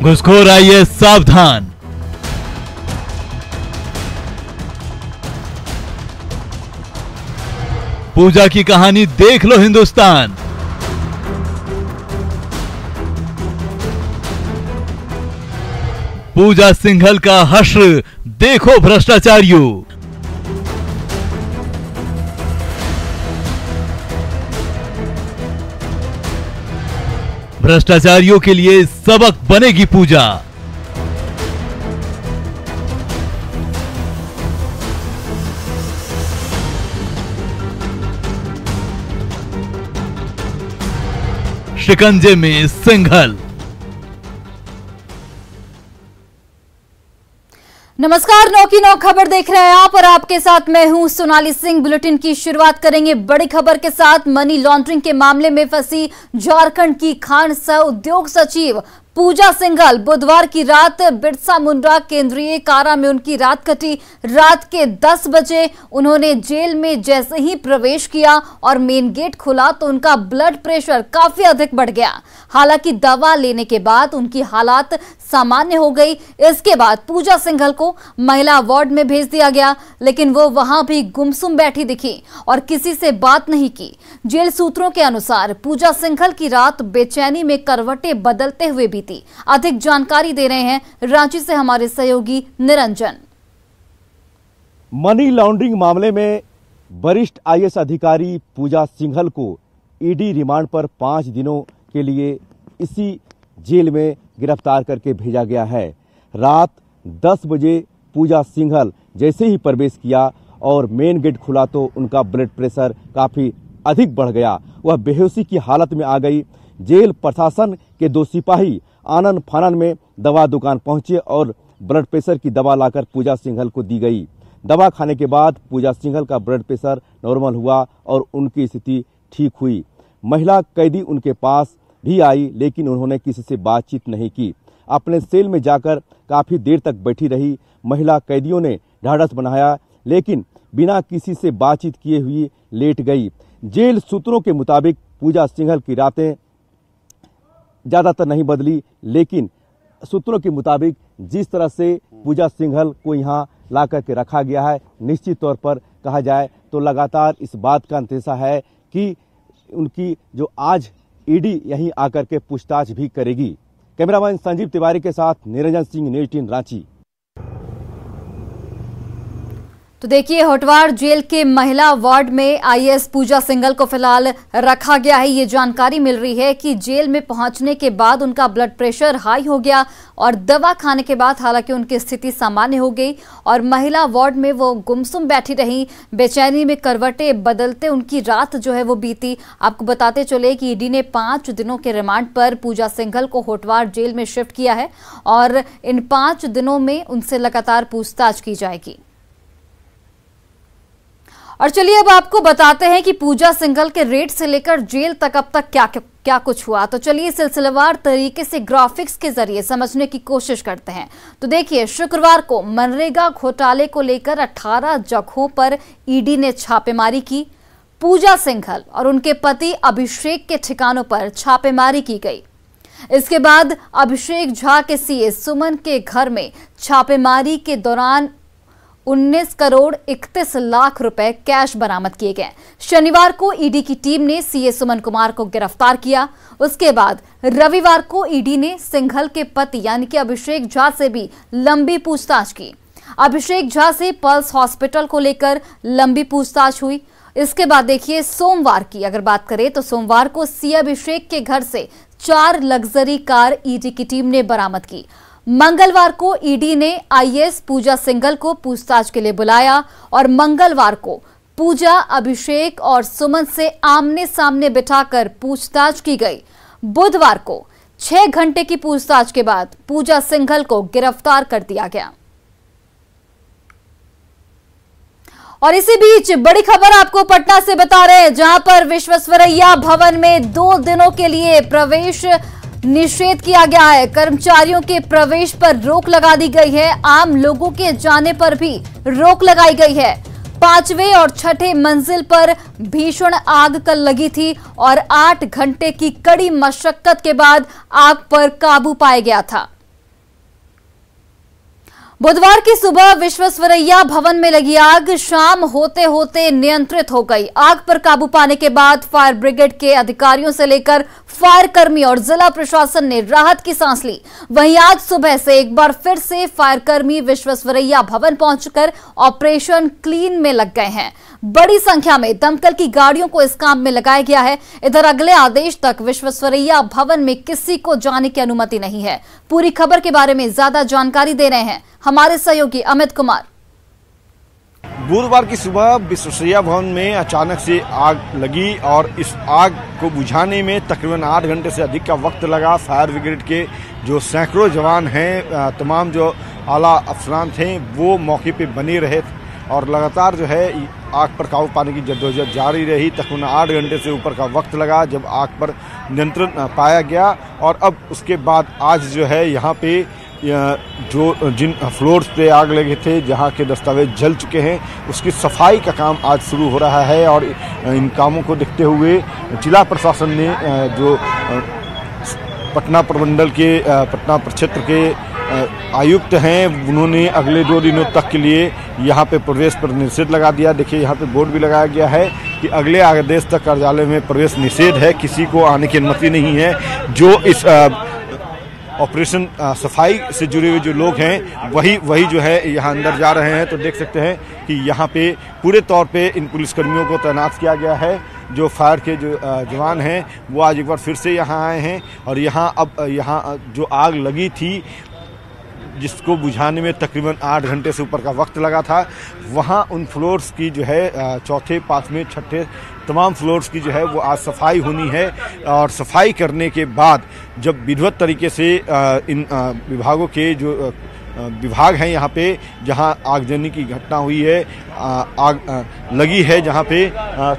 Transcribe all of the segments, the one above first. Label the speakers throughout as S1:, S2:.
S1: घुसखोर आईएएस सावधान। पूजा की कहानी देख लो हिंदुस्तान। पूजा सिंघल का हश्र देखो भ्रष्टाचारियों। भ्रष्टाचारियों के लिए सबक बनेगी पूजा। शिकंजे में सिंघल।
S2: नमस्कार, 9 की 9 खबर देख रहे हैं आप और आपके साथ मैं हूं सोनाली सिंह। बुलेटिन की शुरुआत करेंगे बड़ी खबर के साथ। मनी लॉन्ड्रिंग के मामले में फंसी झारखंड की खान सह उद्योग सचिव पूजा सिंघल बुधवार की रात बिरसा मुंडा केंद्रीय कारा में उनकी रात कटी। रात के 10 बजे उन्होंने जेल में जैसे ही प्रवेश किया और मेन गेट खुला तो उनका ब्लड प्रेशर काफी अधिक बढ़ गया। हालांकि दवा लेने के बाद उनकी हालात सामान्य हो गई। इसके बाद पूजा सिंघल को महिला वार्ड में भेज दिया गया, लेकिन वो वहां भी गुमसुम बैठी दिखी और किसी से बात नहीं की। जेल सूत्रों के अनुसार पूजा सिंघल की रात बेचैनी में करवटें बदलते हुए बीती। अधिक जानकारी दे रहे हैं रांची से हमारे सहयोगी निरंजन।
S3: मनी लॉन्ड्रिंग मामले में वरिष्ठ आईएएस अधिकारी पूजा सिंघल को ईडी रिमांड पर 5 दिनों के लिए इसी जेल में गिरफ्तार करके भेजा गया है। रात 10 बजे पूजा सिंघल जैसे ही प्रवेश किया और मेन गेट खुला तो उनका ब्लड प्रेशर काफी अधिक बढ़ गया। वह बेहोशी की हालत में आ गई। जेल प्रशासन के 2 सिपाही आनन फानन में दवा दुकान पहुंचे और ब्लड प्रेशर की दवा लाकर पूजा सिंघल को दी गई। दवा खाने के बाद पूजा सिंघल का ब्लड प्रेशर नॉर्मल हुआ और उनकी स्थिति ठीक हुई। महिला कैदी उनके पास भी आई, लेकिन उन्होंने किसी से बातचीत नहीं की। अपने सेल में जाकर काफी देर तक बैठी रही। महिला कैदियों ने ढाढ़स बनाया, लेकिन बिना किसी से बातचीत किए हुए लेट गई। जेल सूत्रों के मुताबिक पूजा सिंघल की रातें ज्यादातर नहीं बदली, लेकिन सूत्रों के मुताबिक जिस तरह से पूजा सिंघल को यहाँ ला करके रखा गया है, निश्चित तौर पर कहा जाए तो लगातार इस बात का अंदेशा है कि उनकी जो आज ईडी यहीं आकर के पूछताछ भी करेगी। कैमरामैन संजीव तिवारी के साथ निरंजन सिंह, न्यूज़ 18 रांची।
S2: तो देखिए, होटवार जेल के महिला वार्ड में आईएएस पूजा सिंघल को फिलहाल रखा गया है। ये जानकारी मिल रही है कि जेल में पहुंचने के बाद उनका ब्लड प्रेशर हाई हो गया और दवा खाने के बाद हालांकि उनकी स्थिति सामान्य हो गई और महिला वार्ड में वो गुमसुम बैठी रही। बेचैनी में करवटें बदलते उनकी रात जो है वो बीती। आपको बताते चले कि ईडी ने 5 दिनों के रिमांड पर पूजा सिंघल को होटवार जेल में शिफ्ट किया है और इन 5 दिनों में उनसे लगातार पूछताछ की जाएगी। और चलिए अब आपको बताते हैं कि पूजा सिंघल के रेड से लेकर जेल तक अब तक क्या कुछ हुआ। तो चलिए सिलसिलेवार तरीके से ग्राफिक्स के जरिए समझने की कोशिश करते हैं। तो देखिए, शुक्रवार को मनरेगा घोटाले को लेकर 18 जगहों पर ईडी ने छापेमारी की। पूजा सिंघल और उनके पति अभिषेक के ठिकानों पर छापेमारी की गई। इसके बाद अभिषेक झा के सीए सुमन के घर में छापेमारी के दौरान 19 करोड़ 31 लाख रुपए कैश बरामद किए गए। शनिवार को ईडी की टीम ने सीए सुमन कुमार को गिरफ्तार किया। उसके बाद रविवार को ईडी ने सिंघल के पति यानी कि अभिषेक झा से भी लंबी पूछताछ की। अभिषेक झा से पल्स हॉस्पिटल को लेकर लंबी पूछताछ हुई। इसके बाद देखिए, सोमवार की अगर बात करें तो सोमवार को सीए अभिषेक के घर से 4 लग्जरी कार ईडी की टीम ने बरामद की। मंगलवार को ईडी ने आईएएस पूजा सिंघल को पूछताछ के लिए बुलाया और मंगलवार को पूजा, अभिषेक और सुमन से आमने सामने बिठाकर पूछताछ की गई। बुधवार को 6 घंटे की पूछताछ के बाद पूजा सिंघल को गिरफ्तार कर दिया गया। और इसी बीच बड़ी खबर आपको पटना से बता रहे हैं, जहां पर विश्वेश्वरैया भवन में 2 दिनों के लिए प्रवेश निषेध किया गया है। कर्मचारियों के प्रवेश पर रोक लगा दी गई है। आम लोगों के जाने पर भी रोक लगाई गई है। 5वें और 6ठे मंजिल पर भीषण आग कल लगी थी और 8 घंटे की कड़ी मशक्कत के बाद आग पर काबू पाया गया था। बुधवार की सुबह विश्वेश्वरैया भवन में लगी आग शाम होते होते नियंत्रित हो गई। आग पर काबू पाने के बाद फायर ब्रिगेड के अधिकारियों से लेकर फायर कर्मी और जिला प्रशासन ने राहत की सांस ली। वहीं आज सुबह से एक बार फिर से फायर कर्मी विश्वेश्वरैया भवन पहुंचकर ऑपरेशन क्लीन में लग गए हैं। बड़ी संख्या में दमकल की गाड़ियों को इस काम में लगाया गया है। इधर अगले आदेश तक विश्वेश्वरैया भवन में किसी को जाने की अनुमति नहीं है। पूरी खबर के बारे में ज्यादा जानकारी दे रहे हैं हमारे सहयोगी अमित कुमार।
S4: बुधवार की सुबह विश्वेश्वरैया भवन में अचानक से आग लगी और इस आग को बुझाने में तकरीबन 8 घंटे से अधिक का वक्त लगा। फायर ब्रिगेड के जो सैकड़ों जवान हैं, तमाम जो आला अफसरान थे वो मौके पे बने रहे और लगातार जो है आग पर काबू पाने की जद्दोजहद जारी रही। तकरीबन 8 घंटे से ऊपर का वक्त लगा जब आग पर नियंत्रण पाया गया। और अब उसके बाद आज जो है यहाँ पे जिन फ्लोर्स पे आग लगे थे, जहाँ के दस्तावेज जल चुके हैं, उसकी सफाई का काम आज शुरू हो रहा है। और इन कामों को देखते हुए जिला प्रशासन ने जो पटना प्रमंडल के पटना प्रक्षेत्र के आयुक्त हैं, उन्होंने अगले 2 दिनों तक के लिए यहाँ पे प्रवेश पर निषेध लगा दिया। देखिए यहाँ पे बोर्ड भी लगाया गया है कि अगले आदेश तक कार्यालय में प्रवेश निषेध है, किसी को आने की अनुमति नहीं है। जो इस ऑपरेशन सफाई से जुड़े हुए जो लोग हैं वही जो है यहाँ अंदर जा रहे हैं। तो देख सकते हैं कि यहाँ पे पूरे तौर पे इन पुलिसकर्मियों को तैनात किया गया है। जो फायर के जो जवान हैं वो आज एक बार फिर से यहाँ आए हैं और यहाँ जो आग लगी थी जिसको बुझाने में तकरीबन 8 घंटे से ऊपर का वक्त लगा था, वहाँ उन फ्लोर्स की जो है चौथे, 5वें, 6ठे तमाम फ्लोर्स की जो है वो आज सफाई होनी है। और सफाई करने के बाद जब विधिवत तरीके से इन विभागों के जो विभाग हैं यहाँ पे जहाँ आगजनी की घटना हुई है, आग लगी है जहाँ पे,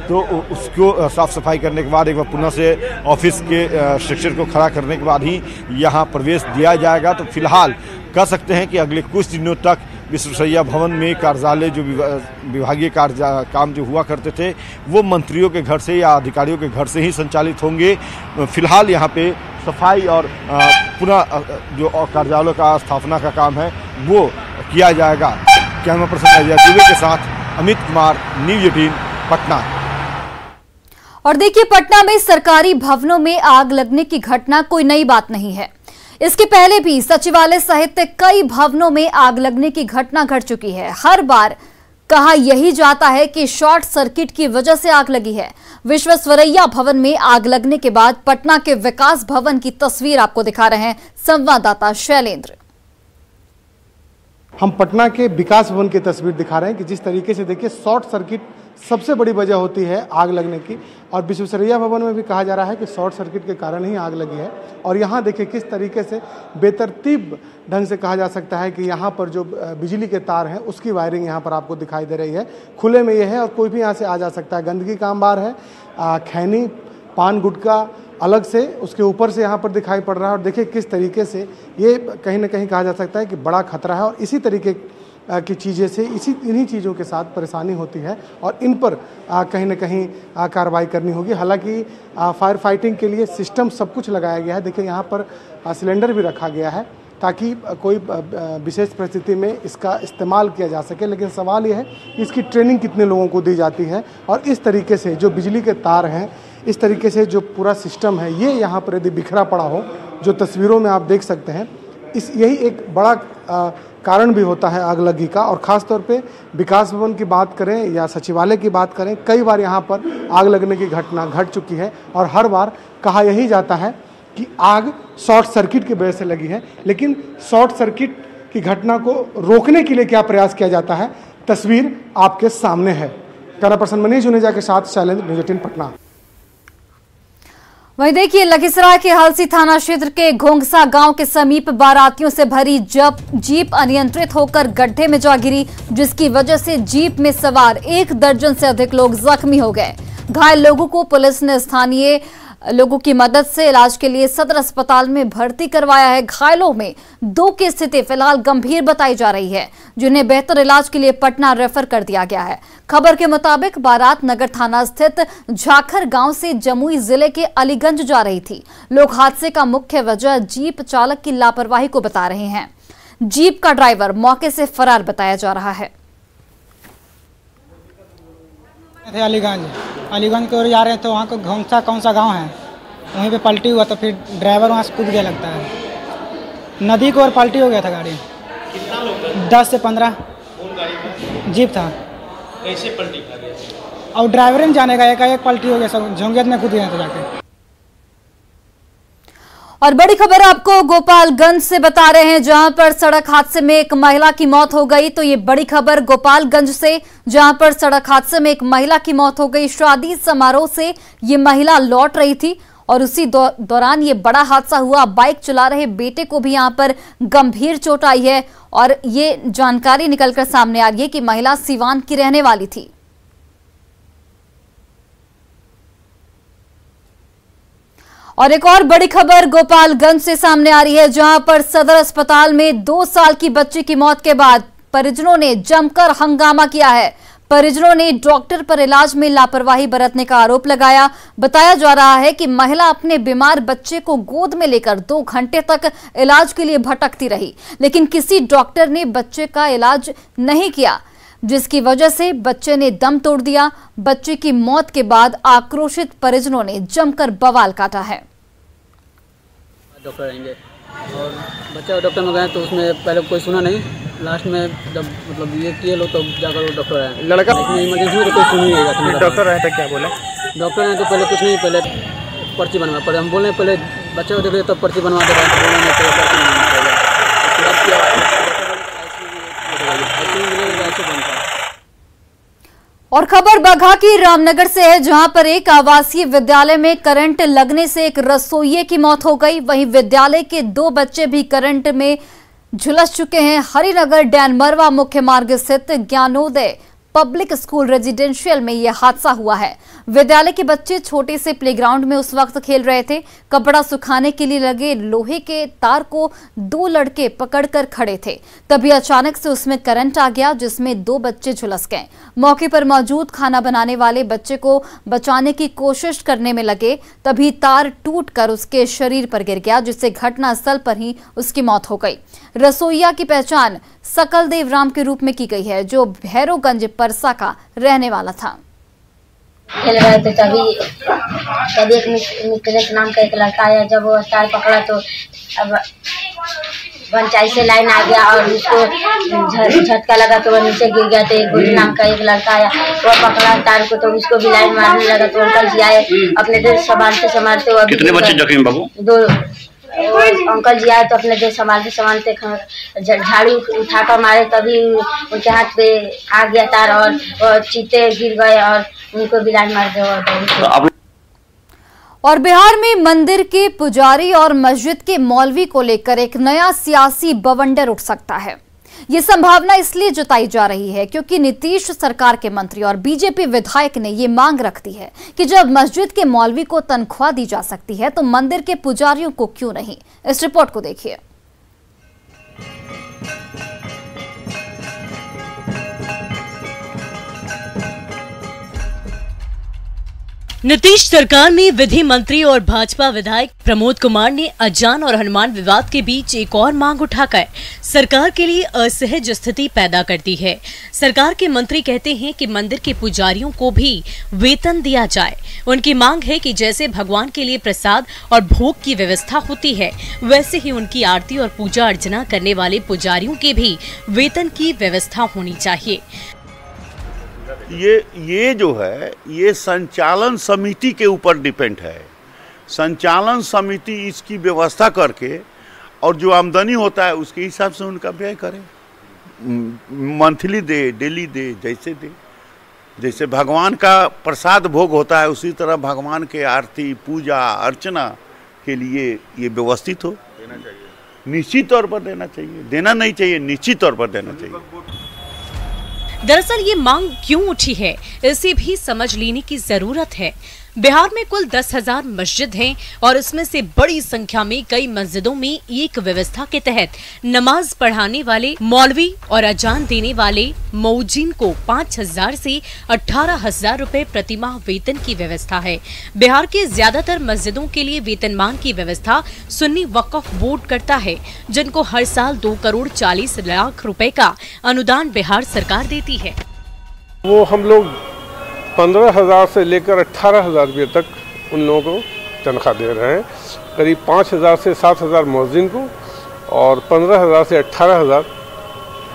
S4: तो उसको साफ सफाई करने के बाद एक बार पुनः से ऑफिस के स्ट्रक्चर को खड़ा करने के बाद ही यहाँ प्रवेश दिया जाएगा। तो फिलहाल कह सकते हैं कि अगले कुछ दिनों तक विश्वेश्वरैया भवन में कार्यालय जो विभागीय काम जो हुआ करते थे वो मंत्रियों के घर से या अधिकारियों के घर से ही संचालित होंगे। फिलहाल यहाँ पे सफाई और पुनः जो कार्यालय का स्थापना का काम है वो किया जाएगा। कैमरा पर्सन अजय दुबे के साथ अमित कुमार, न्यूज़ 18 पटना।
S2: और देखिए, पटना में सरकारी भवनों में आग लगने की घटना कोई नई बात नहीं है। इसके पहले भी सचिवालय सहित कई भवनों में आग लगने की घटना घट चुकी है। हर बार कहा यही जाता है कि शॉर्ट सर्किट की वजह से आग लगी है। विश्वेश्वरैया भवन में आग लगने के बाद पटना के विकास भवन की तस्वीर आपको दिखा रहे हैं संवाददाता शैलेंद्र।
S5: हम पटना के विकास भवन की तस्वीर दिखा रहे हैं कि जिस तरीके से देखिए शॉर्ट सर्किट सबसे बड़ी वजह होती है आग लगने की, और विश्वेश्वरैया भवन में भी कहा जा रहा है कि शॉर्ट सर्किट के कारण ही आग लगी है। और यहाँ देखिए किस तरीके से बेतरतीब ढंग से कहा जा सकता है कि यहाँ पर जो बिजली के तार हैं उसकी वायरिंग यहाँ पर आपको दिखाई दे रही है। खुले में ये है और कोई भी यहाँ से आ जा सकता है। गंदगी का अंबार है, खैनी, पान गुटखा अलग से उसके ऊपर से यहाँ पर दिखाई पड़ रहा है। और देखिए किस तरीके से ये कहीं ना कहीं कहा जा सकता है कि बड़ा खतरा है और इसी तरीके की चीज़ें से इन्हीं चीज़ों के साथ परेशानी होती है और इन पर कहीं ना कहीं कार्रवाई करनी होगी। हालांकि फायर फाइटिंग के लिए सिस्टम सब कुछ लगाया गया है। देखिए यहाँ पर सिलेंडर भी रखा गया है ताकि कोई विशेष परिस्थिति में इसका इस्तेमाल किया जा सके। लेकिन सवाल यह है कि इसकी ट्रेनिंग कितने लोगों को दी जाती है। और इस तरीके से जो बिजली के तार हैं, इस तरीके से जो पूरा सिस्टम है, ये यहाँ पर यदि बिखरा पड़ा हो, जो तस्वीरों में आप देख सकते हैं, यही एक बड़ा कारण भी होता है आग लगी का। और ख़ास तौर पे विकास भवन की बात करें या सचिवालय की बात करें, कई बार यहाँ पर आग लगने की घटना घट चुकी है और हर बार कहा यही जाता है कि आग शॉर्ट सर्किट की वजह से लगी है। लेकिन शॉर्ट सर्किट की घटना को रोकने के लिए क्या प्रयास किया जाता है, तस्वीर आपके सामने है। कैमरा पर्सन मनीष जुनेजा के साथ शैलेंद्र, न्यूज़ 18 पटना।
S2: वहीं देखिए, लखीसराय के हलसी थाना क्षेत्र के घोंघसा गांव के समीप बारातियों से भरी जीप अनियंत्रित होकर गड्ढे में जा गिरी, जिसकी वजह से जीप में सवार 1 दर्जन से अधिक लोग जख्मी हो गए। घायल लोगों को पुलिस ने स्थानीय लोगों की मदद से इलाज के लिए सदर अस्पताल में भर्ती करवाया है। घायलों में 2 की स्थिति फिलहाल गंभीर बताई जा रही है, जिन्हें बेहतर इलाज के लिए पटना रेफर कर दिया गया है। खबर के मुताबिक बारात नगर थाना स्थित झाखर गांव से जमुई जिले के अलीगंज जा रही थी। लोग हादसे का मुख्य वजह जीप चालक की लापरवाही को बता रहे हैं। जीप का ड्राइवर मौके से फरार बताया जा रहा है।
S6: अलीगंज की ओर जा रहे हैं तो वहाँ को घोंसा कौन सा गांव है, वहीं पे पलटी हुआ तो फिर ड्राइवर वहाँ से कूद गया, लगता है नदी की ओर पलटी हो गया था गाड़ी।
S7: कितना लोग
S6: 10 से 15 जीप था।
S7: कैसे पलटी खा गया?
S6: और ड्राइवर ने जाने का एक पलटी हो गया, सब झोंगेत में कूद गए तो जाके।
S2: और बड़ी खबर आपको गोपालगंज से बता रहे हैं, जहां पर सड़क हादसे में एक महिला की मौत हो गई। तो ये बड़ी खबर गोपालगंज से, जहां पर सड़क हादसे में एक महिला की मौत हो गई। शादी समारोह से ये महिला लौट रही थी और उसी दौरान ये बड़ा हादसा हुआ। बाइक चला रहे बेटे को भी यहां पर गंभीर चोट आई है और ये जानकारी निकलकर सामने आ रही है कि महिला सीवान की रहने वाली थी। और एक और बड़ी खबर गोपालगंज से सामने आ रही है, जहां पर सदर अस्पताल में 2 साल की बच्ची की मौत के बाद परिजनों ने जमकर हंगामा किया है। परिजनों ने डॉक्टर पर इलाज में लापरवाही बरतने का आरोप लगाया। बताया जा रहा है कि महिला अपने बीमार बच्चे को गोद में लेकर 2 घंटे तक इलाज के लिए भटकती रही, लेकिन किसी डॉक्टर ने बच्चे का इलाज नहीं किया, जिसकी वजह से बच्चे ने दम तोड़ दिया। बच्चे की मौत के बाद आक्रोशित परिजनों ने जमकर बवाल काटा है।
S8: डॉक्टर आएंगे और बच्चा डॉक्टर में गए तो उसमें पहले कोई सुना नहीं, लास्ट में जब मतलब ये किए लोग तो जाकर वो डॉक्टर आए। लड़का इमरजेंसी में तो कोई सुन ही नहीं रहा। डॉक्टर आए तो क्या बोला? डॉक्टर आए तो पहले कुछ नहीं, पहले पर्ची बनवा पड़े। हम बोले पहले बच्चे को देख तब पर्ची बनवा दे रहे हैं।
S2: और खबर बगहा की रामनगर से है, जहां पर एक आवासीय विद्यालय में करंट लगने से एक रसोइये की मौत हो गई। वहीं विद्यालय के 2 बच्चे भी करंट में झुलस चुके हैं। हरिनगर डैनमरवा मुख्य मार्ग स्थित ज्ञानोदय पब्लिक स्कूल रेजिडेंशियल में यह हादसा हुआ है। विद्यालय के बच्चे छोटे से प्लेग्राउंड में उस वक्त खेल रहे थे। कपड़ा सुखाने के लिए लगे लोहे के तार को 2 लड़के पकड़कर खड़े थे, तभी अचानक से उसमें करंट आ गया, जिसमें 2 बच्चे झुलस गए। मौके पर मौजूद खाना बनाने वाले बच्चे को बचाने की कोशिश करने में लगे, तभी तार टूटकर उसके शरीर पर गिर गया, जिससे घटनास्थल पर ही उसकी मौत हो गई। रसोइया की पहचान सकल देव राम के रूप में की गई है, जो भैरवगंज परसा का रहने वाला था।
S9: खेल रहे थे तभी एक मित्र नाम का एक लड़का आया। जब वो तार पकड़ा तो अब पंचायत से लाइन आ गया और उसको झटका लगा तो वो नीचे गिर गया। तो एक गुरु नाम का एक लड़का आया, वो पकड़ा तार को तो उसको भी लाइन मारने लगा। तो अंकल जी आए, अपने देश संभालते वो। कितने बच्चे जख्मी बाबू? 2। अंकल जी आए तो अपने देश संभालते झाड़ू उठाकर मारे, तभी उनके हाथ पे आ गया तार और चीते गिर गए और उनको भी लाइन मार दिया।
S2: और बिहार में मंदिर के पुजारी और मस्जिद के मौलवी को लेकर एक नया सियासी बवंडर उठ सकता है। ये संभावना इसलिए जताई जा रही है क्योंकि नीतीश सरकार के मंत्री और बीजेपी विधायक ने ये मांग रखती है कि जब मस्जिद के मौलवी को तनख्वाह दी जा सकती है तो मंदिर के पुजारियों को क्यों नहीं। इस रिपोर्ट को देखिए।
S10: नीतीश सरकार में विधि मंत्री और भाजपा विधायक प्रमोद कुमार ने अजान और हनुमान विवाद के बीच एक और मांग उठाकर सरकार के लिए असहज स्थिति पैदा कर दी है। सरकार के मंत्री कहते हैं कि मंदिर के पुजारियों को भी वेतन दिया जाए। उनकी मांग है कि जैसे भगवान के लिए प्रसाद और भोग की व्यवस्था होती है, वैसे ही उनकी आरती और पूजा अर्चना करने वाले पुजारियों के भी वेतन की व्यवस्था होनी चाहिए।
S11: ये जो है ये संचालन समिति के ऊपर डिपेंड है। संचालन समिति इसकी व्यवस्था करके और जो आमदनी होता है उसके हिसाब से उनका व्यय करे। मंथली दे, डेली दे, जैसे दे। जैसे भगवान का प्रसाद भोग होता है उसी तरह भगवान के आरती पूजा अर्चना के लिए ये व्यवस्थित हो। देना चाहिए, निश्चित तौर पर देना चाहिए। देना नहीं चाहिए, निश्चित तौर पर देना चाहिए।
S10: दरअसल ये मांग क्यों उठी है, इसे भी समझ लेने की जरूरत है। बिहार में कुल 10,000 मस्जिद हैं और इसमें से बड़ी संख्या में कई मस्जिदों में एक व्यवस्था के तहत नमाज पढ़ाने वाले मौलवी और अजान देने वाले मौजिन को 5,000 से 18,000 रुपए प्रतिमाह वेतन की व्यवस्था है। बिहार के ज्यादातर मस्जिदों के लिए वेतनमान की व्यवस्था सुन्नी वक्फ बोर्ड करता है, जिनको हर साल 2 करोड़ 40 लाख रुपए का अनुदान बिहार सरकार देती है।
S12: वो हम लोग 15,000 से लेकर 18,000 रुपये तक उन लोगों को तनख्वाह दे रहे हैं। करीब 5,000 से 7,000 मौजिन को और 15,000 से 18,000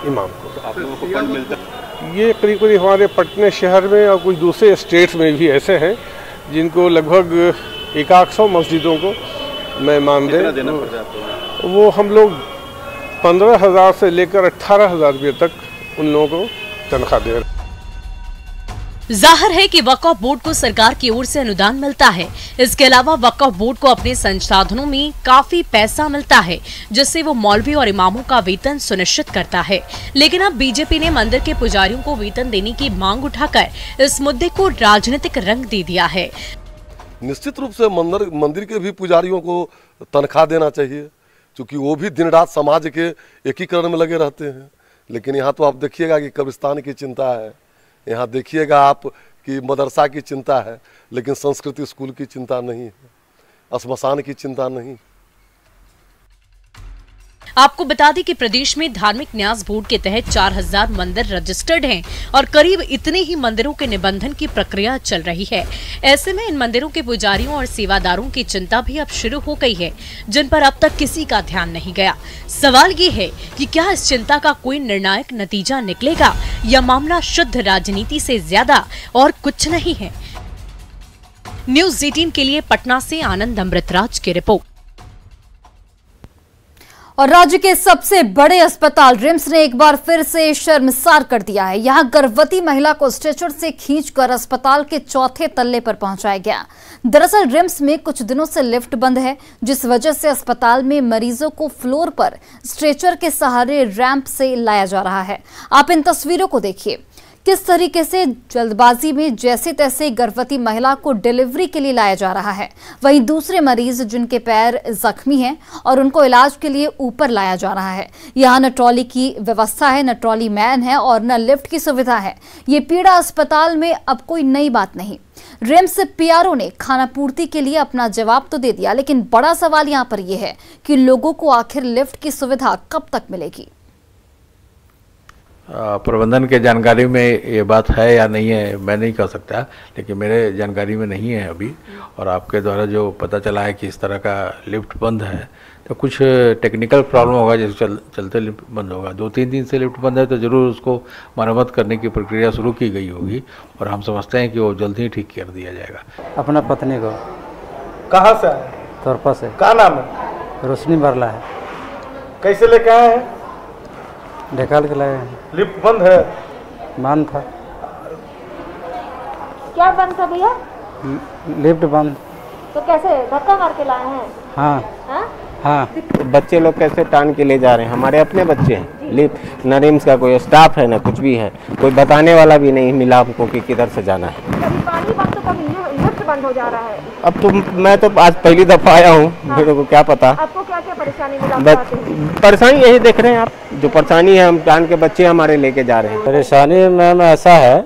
S12: इमाम को। तो आप लोगों को फंड मिलता है? ये करीब करीब हमारे पटना शहर में और कुछ दूसरे स्टेट्स में भी ऐसे हैं जिनको लगभग 100 मस्जिदों को मैं मानदेय देना पड़ता है। वो हम लोग 15,000 से लेकर 18,000 रुपये तक उन लोगों को तनख्वाह दे रहे हैं।
S10: जाहिर है कि वक्फ बोर्ड को सरकार की ओर से अनुदान मिलता है। इसके अलावा वक्फ बोर्ड को अपने संसाधनों में काफी पैसा मिलता है, जिससे वो मौलवी और इमामों का वेतन सुनिश्चित करता है। लेकिन अब बीजेपी ने मंदिर के पुजारियों को वेतन देने की मांग उठाकर इस मुद्दे को राजनीतिक रंग दे दिया है।
S13: निश्चित रूप से मंदिर के भी पुजारियों को तनख्वाह देना चाहिए, क्योंकि वो भी दिन रात समाज के एकीकरण में लगे रहते हैं। लेकिन यहाँ तो आप देखिएगा कि कब्रिस्तान की चिंता है, यहाँ देखिएगा आप कि मदरसा की चिंता है, लेकिन संस्कृति स्कूल की चिंता नहीं है, श्मशान की चिंता नहीं।
S10: आपको बता दें कि प्रदेश में धार्मिक न्यास बोर्ड के तहत 4,000 मंदिर रजिस्टर्ड हैं और करीब इतने ही मंदिरों के निबंधन की प्रक्रिया चल रही है। ऐसे में इन मंदिरों के पुजारियों और सेवादारों की चिंता भी अब शुरू हो गई है, जिन पर अब तक किसी का ध्यान नहीं गया। सवाल ये है कि क्या इस चिंता का कोई निर्णायक नतीजा निकलेगा या मामला शुद्ध राजनीति से ज्यादा और कुछ नहीं है। न्यूज़ 18 के लिए पटना से आनंद अमृतराज की रिपोर्ट।
S2: और राज्य के सबसे बड़े अस्पताल रिम्स ने एक बार फिर से शर्मसार कर दिया है। यहां गर्भवती महिला को स्ट्रेचर से खींचकर अस्पताल के 4थे तल्ले पर पहुंचाया गया। दरअसल रिम्स में कुछ दिनों से लिफ्ट बंद है, जिस वजह से अस्पताल में मरीजों को फ्लोर पर स्ट्रेचर के सहारे रैंप से लाया जा रहा है। आप इन तस्वीरों को देखिए, किस तरीके से जल्दबाजी में जैसे तैसे गर्भवती महिला को डिलीवरी के लिए लाया जा रहा है। वहीं दूसरे मरीज जिनके पैर जख्मी हैं और उनको इलाज के लिए ऊपर लाया जा रहा है। यहाँ न ट्रॉली की व्यवस्था है, न ट्रॉली मैन है और न लिफ्ट की सुविधा है। ये पीड़ा अस्पताल में अब कोई नई बात नहीं। रिम्स पीआरओ ने खाना पूर्ति के लिए अपना जवाब तो दे दिया, लेकिन बड़ा सवाल यहाँ पर यह है कि लोगों को आखिर लिफ्ट की सुविधा कब तक मिलेगी।
S14: प्रबंधन के जानकारी में ये बात है या नहीं है मैं नहीं कह सकता, लेकिन मेरे जानकारी में नहीं है अभी। और आपके द्वारा जो पता चला है कि इस तरह का लिफ्ट बंद है, तो कुछ टेक्निकल प्रॉब्लम होगा, जैसे चलते लिफ्ट बंद होगा। 2-3 दिन से लिफ्ट बंद है तो ज़रूर उसको मरम्मत करने की प्रक्रिया शुरू की गई होगी और हम समझते हैं कि वो जल्द ही ठीक कर दिया जाएगा।
S15: अपना पत्नी को।
S16: कहाँ से आए?
S15: तोरपा से।
S16: क्या नाम है?
S15: रोशनी बरला है।
S16: कैसे लेके आए हैं?
S15: निकाल के लाए हैं।
S16: लिफ्ट बंद है?
S15: बंद था।
S17: क्या बंद था भैया?
S15: लिफ्ट बंद।
S17: तो कैसे धक्का मार के लाए हैं?
S15: हाँ हाँ।
S18: बच्चे लोग कैसे टान के ले जा रहे हैं? हमारे अपने बच्चे हैं। लिफ्ट न रिम्स का कोई स्टाफ है, न कुछ भी है, कोई बताने वाला भी नहीं मिला हमको कि किधर से जाना है।
S17: कभी पानी बंद तो कभी लिफ्ट बंद हो जा रहा है।
S18: अब तो मैं तो आज पहली दफा आया हूँ। हाँ। मेरे को क्या पता।
S17: आपको क्या क्या परेशानी मिला?
S18: परेशानी यही देख रहे हैं आप, जो परेशानी है, हम टान के बच्चे हमारे लेके जा रहे हैं।
S15: परेशानी मैम ऐसा है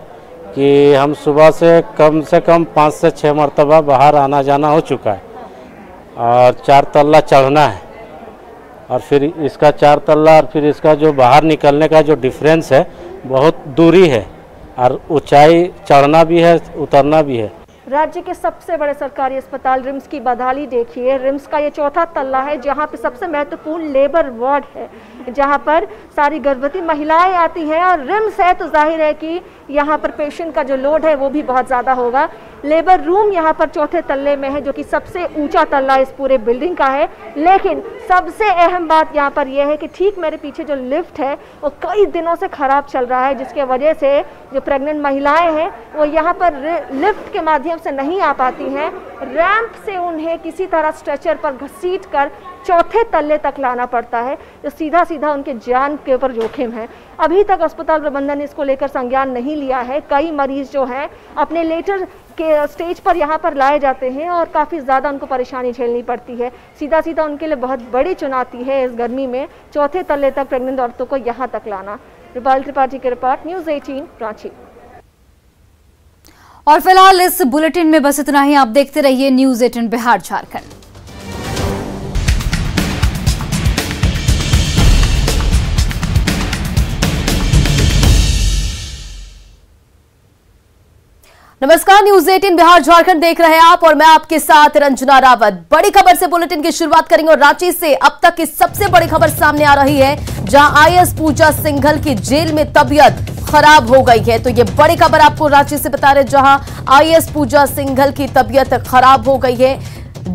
S15: कि हम सुबह से कम 5 से 6 मरतबा बाहर आना जाना हो चुका है और 4 तल्ला चढ़ना है, और फिर इसका 4 तल्ला और फिर इसका जो बाहर निकलने का जो डिफरेंस है बहुत दूरी है, और ऊंचाई चढ़ना भी है उतरना भी है।
S17: राज्य के सबसे बड़े सरकारी अस्पताल रिम्स की बदहाली देखिए। रिम्स का ये 4था तल्ला है, जहाँ पे सबसे महत्वपूर्ण लेबर वार्ड है, जहाँ पर सारी गर्भवती महिलाएं आती हैं, और रिम्स है तो जाहिर है कि यहाँ पर पेशेंट का जो लोड है वो भी बहुत ज़्यादा होगा। लेबर रूम यहाँ पर 4थे तल्ले में है, जो कि सबसे ऊंचा तल्ला इस पूरे बिल्डिंग का है। लेकिन सबसे अहम बात यहाँ पर यह है कि ठीक मेरे पीछे जो लिफ्ट है वो कई दिनों से ख़राब चल रहा है, जिसके वजह से जो प्रेग्नेंट महिलाएं हैं वो यहाँ पर लिफ्ट के माध्यम से नहीं आ पाती हैं। रैंप से उन्हें किसी तरह स्ट्रेचर पर घसीट कर 4थे तल्ले तक लाना पड़ता है, जो सीधा सीधा उनके जान के ऊपर जोखिम है। अभी तक अस्पताल प्रबंधन ने इसको लेकर संज्ञान नहीं लिया है। कई मरीज जो हैं अपने लेटर के स्टेज पर यहाँ पर लाए जाते हैं और काफ़ी ज़्यादा उनको परेशानी झेलनी पड़ती है। सीधा सीधा उनके लिए बहुत बड़ी चुनौती है इस गर्मी में चौथे तल्ले तक प्रेग्नेंट औरतों को यहाँ तक लाना। रूपाल त्रिपाठी की रिपोर्ट, न्यूज़ 18 रांची।
S2: और फिलहाल इस बुलेटिन में बस इतना ही। आप देखते रहिए न्यूज़ 18 बिहार झारखंड। नमस्कार, न्यूज़ 18 बिहार झारखंड देख रहे हैं आप और मैं आपके साथ रंजना रावत। बड़ी खबर से बुलेटिन की शुरुआत करेंगे और रांची से अब तक की सबसे बड़ी खबर सामने आ रही है, जहां आईएएस पूजा सिंघल की जेल में तबीयत खराब हो गई है। तो ये बड़ी खबर आपको रांची से बता रहे, जहां आईएएस पूजा सिंघल की तबीयत खराब हो गई है।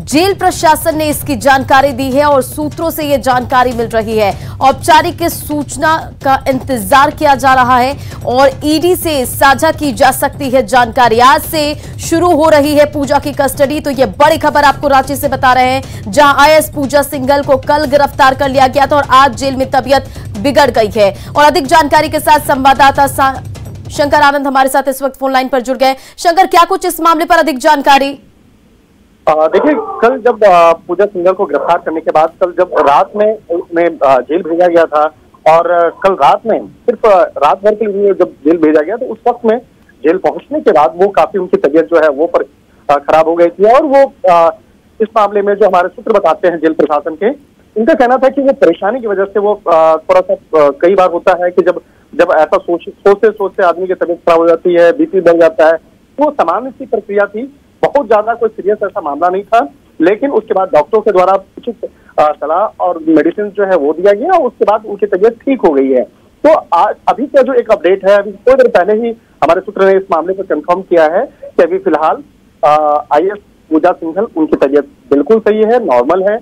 S2: जेल प्रशासन ने इसकी जानकारी दी है और सूत्रों से यह जानकारी मिल रही है। औपचारिक सूचना का इंतजार किया जा रहा है और ईडी से साझा की जा सकती है जानकारी। आज से शुरू हो रही है पूजा की कस्टडी। तो यह बड़ी खबर आपको रांची से बता रहे हैं, जहां आईएएस पूजा सिंघल को कल गिरफ्तार कर लिया गया था और आज जेल में तबीयत बिगड़ गई है। और अधिक जानकारी के साथ संवाददाता शंकर आनंद हमारे साथ इस वक्त फोन लाइन पर जुड़ गए। शंकर, क्या कुछ इस मामले पर अधिक जानकारी?
S19: देखिए, कल जब पूजा सिंघल को गिरफ्तार करने के बाद कल जब रात में जेल भेजा गया था और कल रात में सिर्फ रात भर के लिए जब जेल भेजा गया तो उस वक्त में जेल पहुंचने के बाद वो काफी उनकी तबीयत जो है वो खराब हो गई थी। और वो इस मामले में जो हमारे सूत्र बताते हैं जेल प्रशासन के, उनका कहना था कि वो परेशानी की वजह से वो थोड़ा सा कई बार होता है कि जब ऐसा सोचते आदमी की तबीयत खराब हो जाती है, बीपी बढ़ जाता है। वो सामान्य सी प्रक्रिया थी, बहुत ज्यादा कोई सीरियस ऐसा मामला नहीं था। लेकिन उसके बाद डॉक्टरों के द्वारा उचित सलाह और मेडिसिन जो है वो दिया गया और उसके बाद उनकी तबीयत ठीक हो गई है। तो आज अभी का जो एक अपडेट है, अभी थोड़ी देर पहले ही हमारे सूत्र ने इस मामले को कंफर्म किया है कि अभी फिलहाल आईएएस पूजा सिंघल उनकी तबीयत बिल्कुल सही है, नॉर्मल है।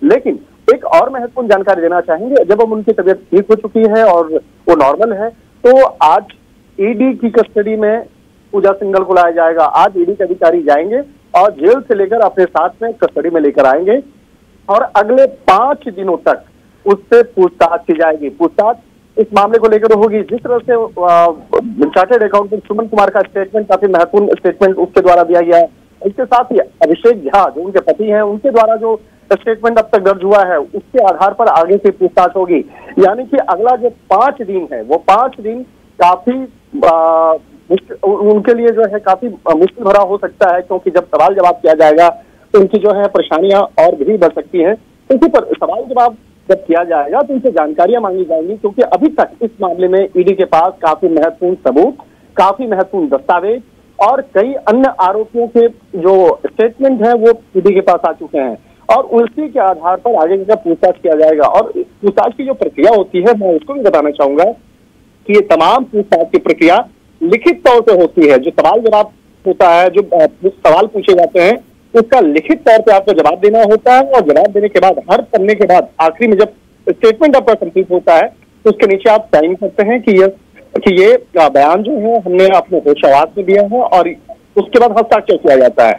S19: लेकिन एक और महत्वपूर्ण जानकारी देना चाहेंगे, जब अब उनकी तबीयत ठीक हो चुकी है और वो नॉर्मल है तो आज ईडी की कस्टडी में पूजा सिंघल को लाया जाएगा। आज ईडी के अधिकारी जाएंगे और जेल से लेकर अपने साथ में कस्टडी में लेकर आएंगे और अगले 5 दिनों तक उससे पूछताछ की जाएगी। पूछताछ इस मामले को लेकर होगी। जिस तरह से चार्टर्ड अकाउंटेंट सुमन कुमार का स्टेटमेंट, काफी महत्वपूर्ण स्टेटमेंट उसके द्वारा दिया गया है। इसके साथ ही अभिषेक झा जो उनके पति हैं, उनके द्वारा जो स्टेटमेंट अब तक दर्ज हुआ है उसके आधार पर आगे से पूछताछ होगी। यानी कि अगला जो 5 दिन है वो 5 दिन काफी उनके लिए जो है काफी मुश्किल भरा हो सकता है, क्योंकि जब सवाल जवाब किया जाएगा तो उनकी जो है परेशानियां और भी बढ़ सकती हैं। इसी पर सवाल जवाब जब किया जाएगा तो उनसे जानकारियां मांगी जाएंगी, क्योंकि अभी तक इस मामले में ईडी के पास काफी महत्वपूर्ण सबूत, काफी महत्वपूर्ण दस्तावेज और कई अन्य आरोपियों के जो स्टेटमेंट है वो ईडी के पास आ चुके हैं और उसी के आधार पर आगे का पूछताछ किया जाएगा। और पूछताछ की जो प्रक्रिया होती है, मैं उसको भी बताना चाहूंगा कि ये तमाम पूछताछ की प्रक्रिया लिखित तौर पे होती है। जो सवाल जवाब होता है, जो सवाल पूछे जाते हैं उसका लिखित तौर पे आपको जवाब देना होता है और जवाब देने के बाद हर पन्ने के बाद आखिरी में जब स्टेटमेंट आपका कंप्लीट होता है तो उसके नीचे आप साइन करते हैं कि ये बयान जो है हमने अपने होश आवाज में दिया है और उसके बाद हस्ताक्षर किया जाता है।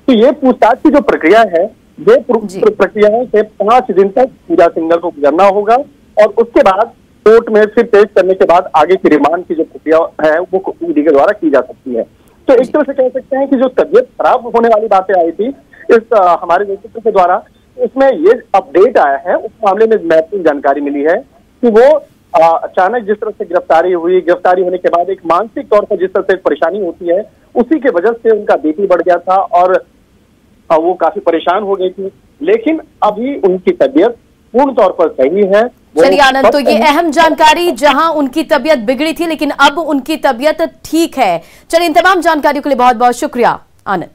S19: तो ये पूछताछ की जो प्रक्रिया है, ये प्रक्रिया से 5 दिन तक पूजा सिंघल को गुजरना होगा और उसके बाद कोर्ट में फिर पेश करने के बाद आगे की रिमांड की जो प्रक्रिया है वो ईडी के द्वारा की जा सकती है। तो एक तरह से कह सकते हैं कि जो तबियत खराब होने वाली बातें आई थी इस हमारे नेतृत्व के द्वारा, उसमें ये अपडेट आया है। उस मामले में महत्वपूर्ण जानकारी मिली है कि वो अचानक जिस तरह से गिरफ्तारी होने के बाद एक मानसिक तौर पर जिस तरह से परेशानी होती है, उसी के वजह से उनका बीपी बढ़ गया था और वो काफी परेशान हो गई थी। लेकिन अभी उनकी तबियत पूर्ण तौर पर सही है।
S2: चलिए आनंद, तो ये अहम जानकारी, जहां उनकी तबीयत बिगड़ी थी लेकिन अब उनकी तबीयत ठीक है। चलिए, इन तमाम जानकारियों के लिए बहुत बहुत शुक्रिया आनंद।